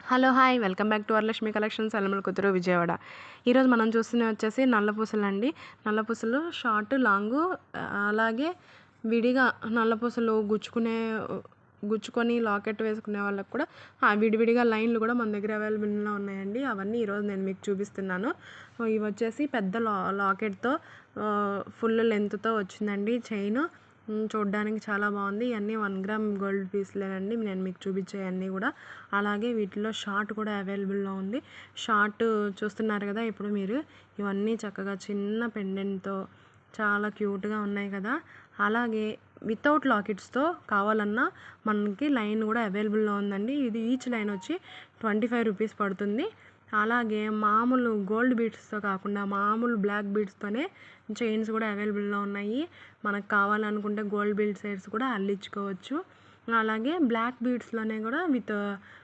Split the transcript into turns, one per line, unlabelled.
Hello hi welcome back to Varalakshmi collections అల్లమల కుతురు విజయవాడ. ఈరోజు మనం చూస్తున్నవి వచ్చేసి నల్ల పూసలు అండి. నల్ల పూసలు షార్ట్ లాంగ్ అలాగే విడిగా నల్ల పూసలు గుచ్చుకొని లాకెట్ వేసుకునే వాళ్ళకి కూడా విడివిడిగా లైన్లు కూడా మన దగ్గర అవైలబుల్లో ఉన్నాయండి. అవన్నీ ఈరోజు నేను మీకు చూపిస్తున్నాను. ఇవి వచ్చేసి పెద్ద లాకెట్తో ఫుల్ లెంత్తో వచ్చిందండి చైన్. చూడడానికి చాలా బాగుంది. ఇవన్నీ 1 గ్రామ్ గోల్డ్ పీస్లేనండి నేను మీకు చూపించేవన్నీ కూడా. అలాగే వీటిలో షార్ట్ కూడా అవైలబుల్లో ఉంది. షార్ట్ చూస్తున్నారు కదా ఇప్పుడు మీరు. ఇవన్నీ చక్కగా చిన్న పెండెంట్తో చాలా క్యూట్గా ఉన్నాయి కదా. అలాగే వితౌట్ లాకెట్స్తో కావాలన్నా మనకి లైన్ కూడా అవైలబుల్లో ఉందండి. ఇది ఈచ్ లైన్ వచ్చి 25 రూపీస్ పడుతుంది. అలాగే మామూలు గోల్డ్ బీడ్స్తో కాకుండా మామూలు బ్లాక్ బీడ్స్తోనే చైన్స్ కూడా అవైలబుల్లో ఉన్నాయి. మనకు కావాలనుకుంటే గోల్డ్ బీడ్ సెట్స్ కూడా అల్లించుకోవచ్చు. అలాగే బ్లాక్ బీడ్స్లోనే కూడా విత్